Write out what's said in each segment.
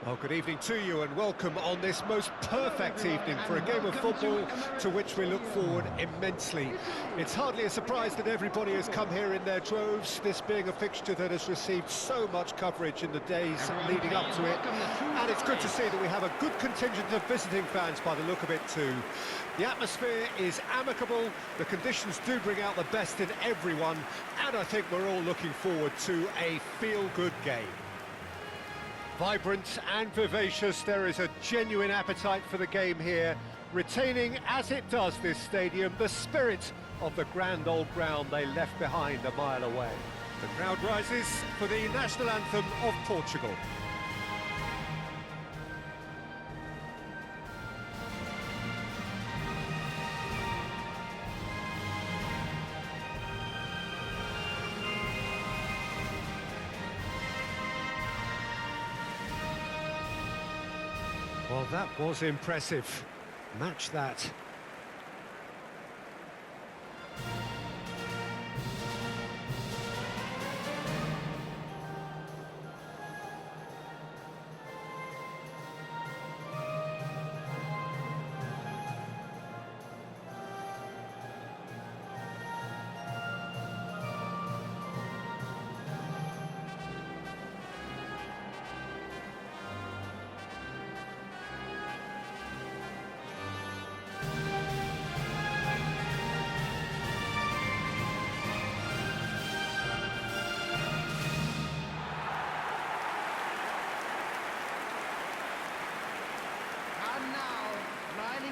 Oh, good evening to you and welcome on this most perfect evening for a game of football to which we look forward immensely. It's hardly a surprise that everybody has come here in their droves, this being a fixture that has received so much coverage in the days leading up to it. And it's good to see that we have a good contingent of visiting fans by the look of it too. The atmosphere is amicable, the conditions do bring out the best in everyone, and I think we're all looking forward to a feel-good game. Vibrant and vivacious, there is a genuine appetite for the game here, retaining, as it does this stadium, the spirit of the grand old ground they left behind a mile away. The crowd rises for the national anthem of Portugal. Well, that was impressive. Match that.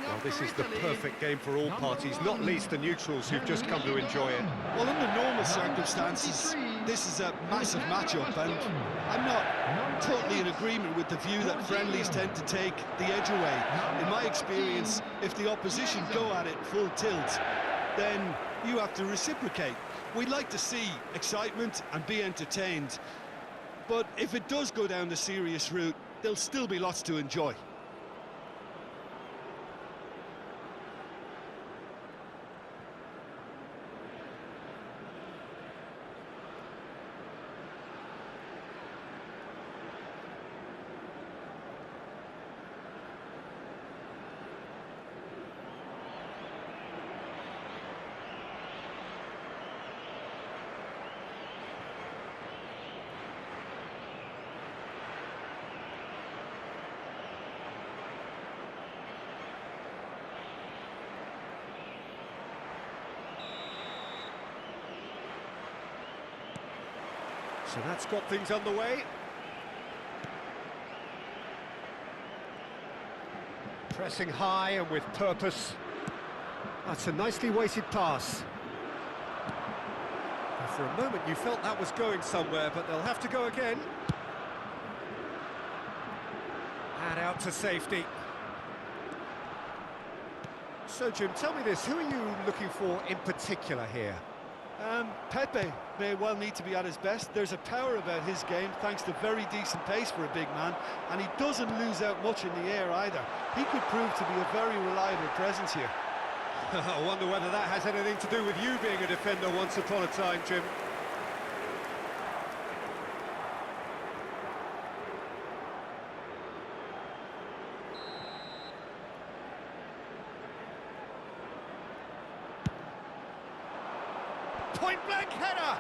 Well, this is the perfect game for all parties, not least the neutrals who've just come to enjoy it. Well, under normal circumstances, this is a massive match-up, and I'm not totally in agreement with the view that friendlies tend to take the edge away. In my experience, if the opposition go at it full tilt, then you have to reciprocate. We'd like to see excitement and be entertained, but if it does go down the serious route, there'll still be lots to enjoy. So that's got things underway. Pressing high and with purpose. That's a nicely weighted pass. And for a moment you felt that was going somewhere, but they'll have to go again. And out to safety. So Jim, tell me this, who are you looking for in particular here? Pepe may well need to be at his best. There's a power about his game, thanks to very decent pace for a big man, and he doesn't lose out much in the air either. He could prove to be a very reliable presence here. I wonder whether that has anything to do with you being a defender once upon a time, Jim. Point-blank header!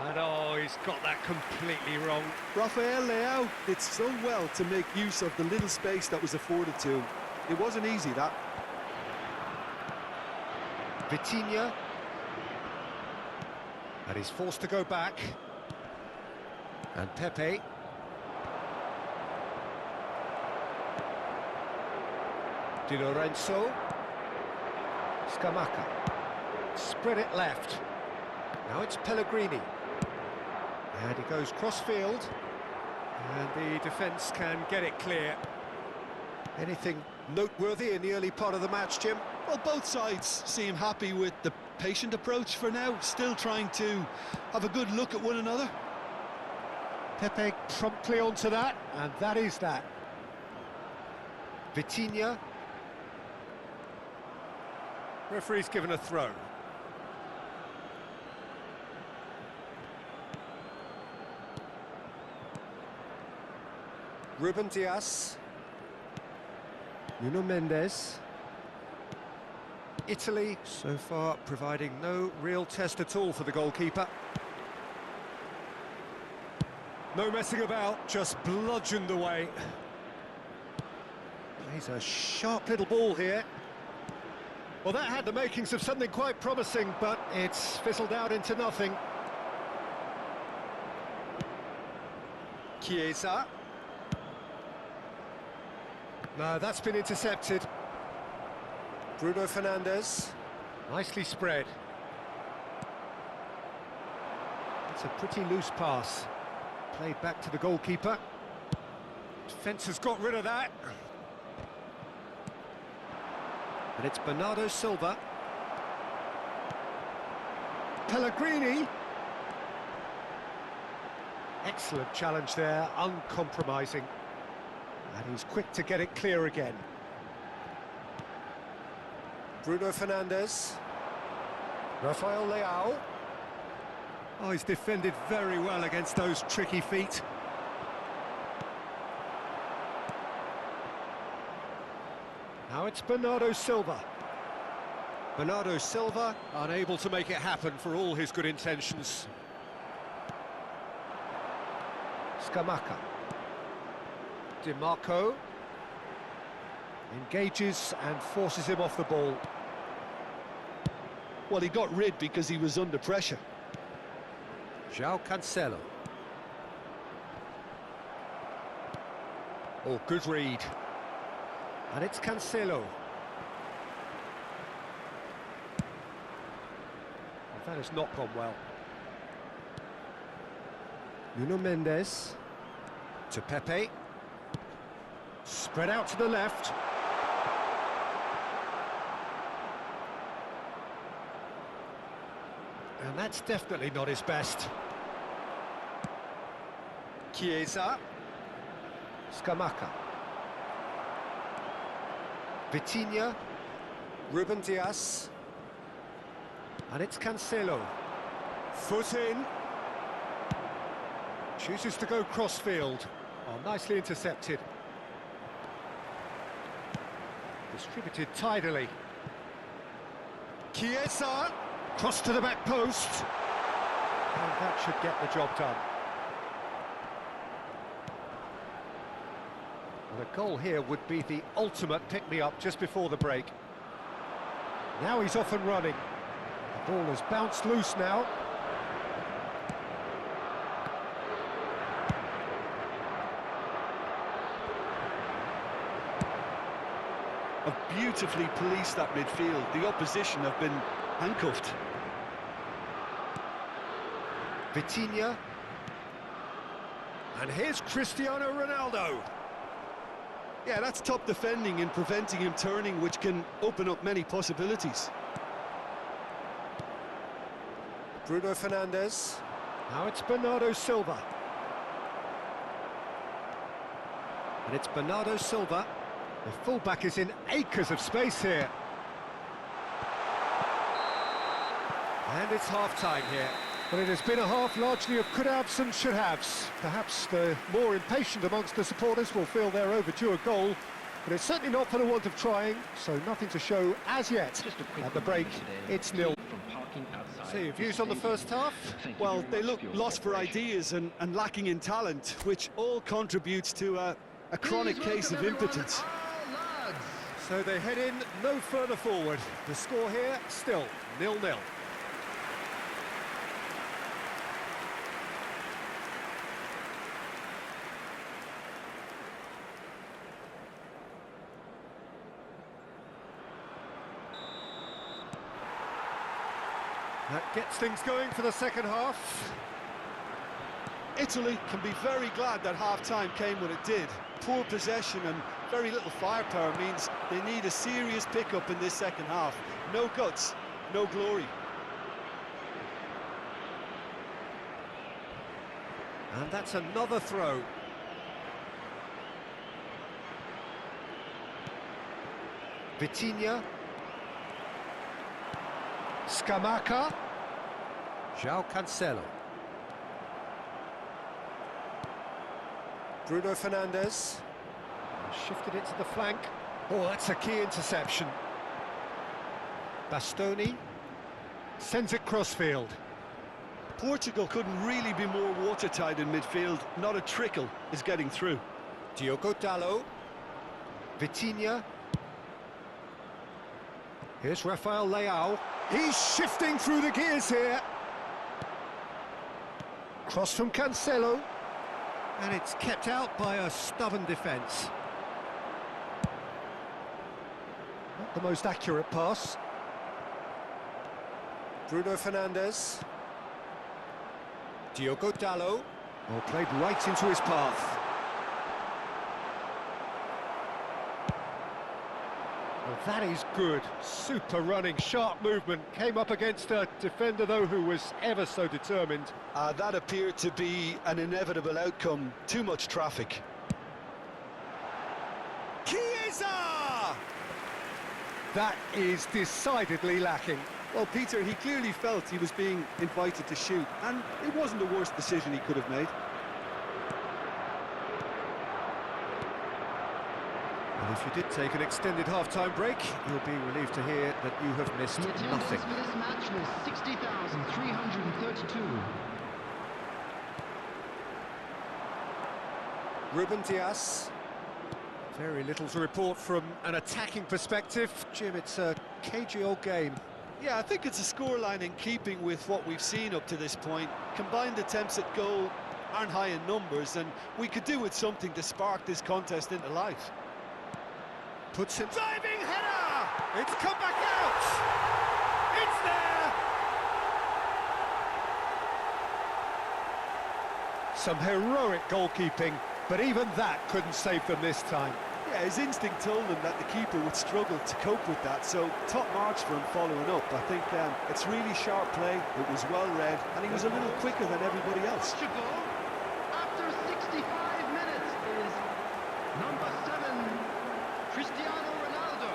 And oh, he's got that completely wrong. Rafael Leao did so well to make use of the little space that was afforded to him. It wasn't easy, that. Vitinha. And he's forced to go back. And Pepe. Di Lorenzo. Scamacca. Spread it left. Now it's Pellegrini. And he goes cross-field. And the defence can get it clear. Anything noteworthy in the early part of the match, Jim? Well, both sides seem happy with the patient approach for now, still trying to have a good look at one another. Pepe promptly onto that, and that is that. Vitinha. Referee's given a throw. Ruben Dias. Nuno Mendes. Italy, so far, providing no real test at all for the goalkeeper. No messing about, just bludgeoned away. Plays a sharp little ball here. Well, that had the makings of something quite promising, but it's fizzled out into nothing. Chiesa. No, that's been intercepted. Bruno Fernandes. Nicely spread. It's a pretty loose pass. Played back to the goalkeeper. Defence has got rid of that. And it's Bernardo Silva. Pellegrini. Excellent challenge there, uncompromising. And he's quick to get it clear again. Bruno Fernandes. Rafael Leao. Oh, he's defended very well against those tricky feet. Now it's Bernardo Silva. Bernardo Silva unable to make it happen for all his good intentions. Scamacca. Di Marco. Engages and forces him off the ball. Well, he got rid because he was under pressure. João Cancelo. Oh, good read. And it's Cancelo. Well, that has not gone well. Nuno Mendes. To Pepe. Spread out to the left. And that's definitely not his best. Chiesa. Scamacca. Vitinha. Ruben Dias. And it's Cancelo. Foot in. Chooses to go crossfield. Oh, nicely intercepted. Distributed tidily. Chiesa. Cross to the back post. And that should get the job done. Well, the goal here would be the ultimate pick-me-up just before the break. Now he's off and running. The ball has bounced loose now. Have beautifully policed that midfield. The opposition have been handcuffed. Vitinha. And here's Cristiano Ronaldo. Yeah, that's top defending and preventing him turning, which can open up many possibilities. Bruno Fernandes. Now it's Bernardo Silva. And it's Bernardo Silva. The fullback is in acres of space here. And it's half-time here. Well, it has been a half largely of could-haves and should-haves. Perhaps the more impatient amongst the supporters will feel they're overdue a goal, but it's certainly not for the want of trying, so nothing to show as yet. At the break, it's 0. So your views on the first half? Well, they look lost for ideas and lacking in talent, which all contributes to a chronic case of impotence. So they head in no further forward. The score here, still 0-0. That gets things going for the second half. Italy can be very glad that half-time came when it did. Poor possession and very little firepower means they need a serious pick-up in this second half. No guts, no glory. And that's another throw. Vitinha. Scamacca. João Cancelo. Bruno Fernandes. Shifted it to the flank. Oh, that's a key interception. Bastoni sends it crossfield. Portugal couldn't really be more watertight in midfield. Not a trickle is getting through. Diogo Dalot. Vitinha. Here's Rafael Leao. He's shifting through the gears here. Cross from Cancelo. And it's kept out by a stubborn defence. Not the most accurate pass. Bruno Fernandes. Diogo Dalot. Oh, played right into his path. Well, that is good. Super running, sharp movement. Came up against a defender, though, who was ever so determined. That appeared to be an inevitable outcome. Too much traffic. Chiesa! That is decidedly lacking. Well, Peter, he clearly felt he was being invited to shoot, and it wasn't the worst decision he could have made. Well, if you did take an extended half-time break, you'll be relieved to hear that you have missed nothing. For this match was 60,332. Ruben Dias. Very little to report from an attacking perspective. Jim, it's a cagey old game. Yeah, I think it's a scoreline in keeping with what we've seen up to this point. Combined attempts at goal aren't high in numbers, and we could do with something to spark this contest into life. Puts it... Diving header! It's come back out! It's there! Some heroic goalkeeping, but even that couldn't save them this time. Yeah, his instinct told him that the keeper would struggle to cope with that, so top marks for him following up. I think it's really sharp play, it was well read, and he was a little quicker than everybody else. Portugal, after 65 minutes, is number 7, Cristiano Ronaldo.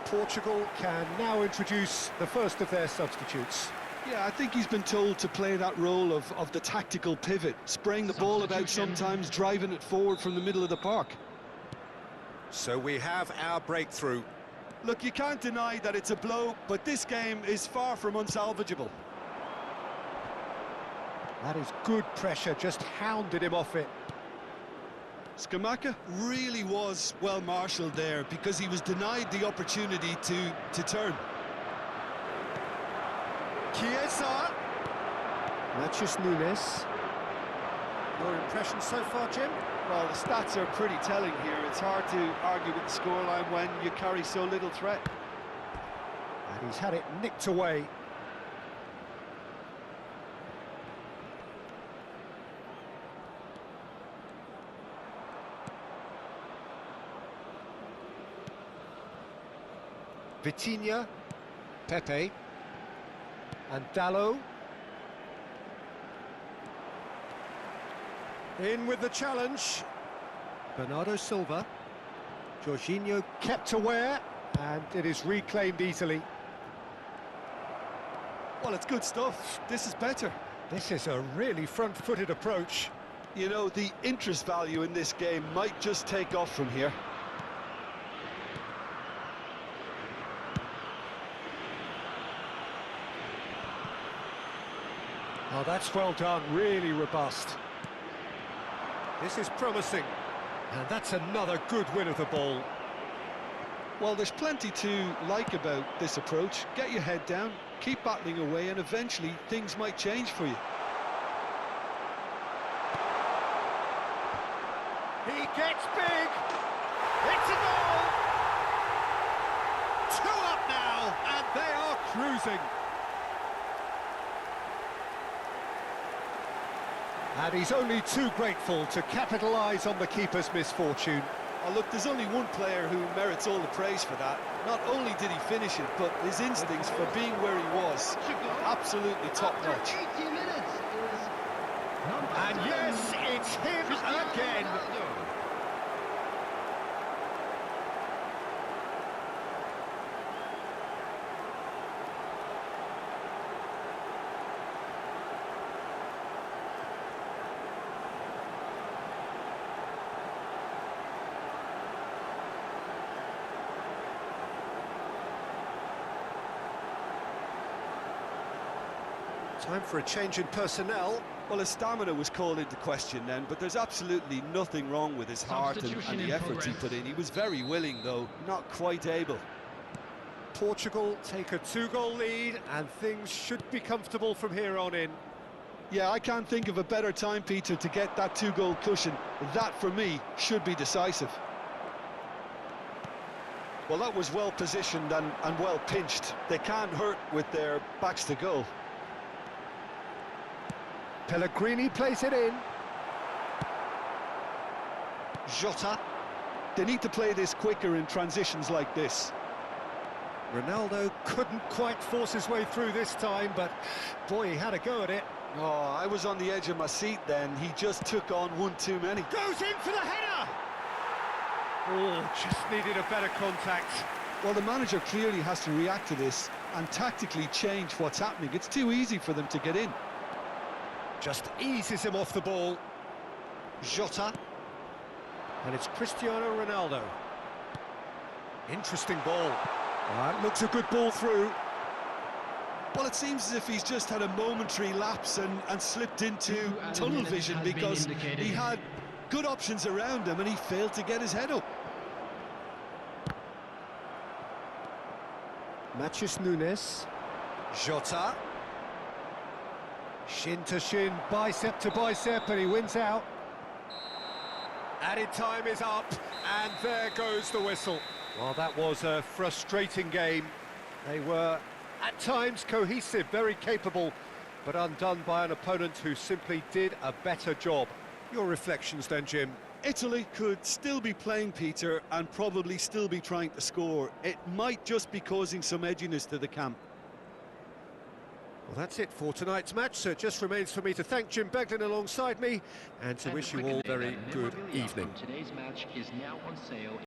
Portugal can now introduce the first of their substitutes. Yeah, I think he's been told to play that role of the tactical pivot, spraying the ball about sometimes, driving it forward from the middle of the park. So we have our breakthrough. Look, you can't deny that it's a blow, but this game is far from unsalvageable. That is good pressure, just hounded him off it. Scamacca really was well marshalled there because he was denied the opportunity to turn. Chiesa. Matheus Nunes. Your impression so far, Jim? Well, the stats are pretty telling here. It's hard to argue with the scoreline when you carry so little threat. And he's had it nicked away. Vitinha, Pepe, and Dalot. In with the challenge. Bernardo Silva. Jorginho kept aware, and it is reclaimed easily. Well, it's good stuff. This is better. This is a really front-footed approach. You know, the interest value in this game might just take off from here. Oh, that's well done, really robust. This is promising, and that's another good win of the ball. Well, there's plenty to like about this approach. Get your head down, keep battling away, and eventually things might change for you. He gets big! It's a goal! 2 up now, and they are cruising. And he's only too grateful to capitalise on the keeper's misfortune. Oh, look, there's only one player who merits all the praise for that. Not only did he finish it, but his instincts for being where he was, absolutely top-notch. 80 minutes is number And 7, yes, it's him Cristiano again. Ronaldo. Time for a change in personnel. Well, his stamina was called into question then, but there's absolutely nothing wrong with his heart and Substitution the in efforts he progress. put in. He was very willing, though, not quite able. Portugal take a 2-goal lead, and things should be comfortable from here on in. Yeah, I can't think of a better time, Peter, to get that 2-goal cushion. That, for me, should be decisive. Well, that was well positioned and well pinched. They can't hurt with their backs to goal. Pellegrini plays it in. Jota. They need to play this quicker in transitions like this. Ronaldo couldn't quite force his way through this time, but boy, he had a go at it. Oh, I was on the edge of my seat then. He just took on one too many. Goes in for the header! Oh, just needed a better contact. Well, the manager clearly has to react to this and tactically change what's happening. It's too easy for them to get in. Just eases him off the ball. Jota. And it's Cristiano Ronaldo. Interesting ball. That looks a good ball through. Well, it seems as if he's just had a momentary lapse and slipped into tunnel vision because he had good options around him and he failed to get his head up. Matheus Nunes. Jota. Shin to shin, bicep to bicep, and he wins out. Added time is up, and there goes the whistle. Well, that was a frustrating game. They were, at times, cohesive, very capable, but undone by an opponent who simply did a better job. Your reflections then, Jim? Italy could still be playing, Peter, and probably still be trying to score. It might just be causing some edginess to the camp. Well, that's it for tonight's match, so it just remains for me to thank Jim Beglin alongside me and to wish you all a very good evening. Today's match is now on sale.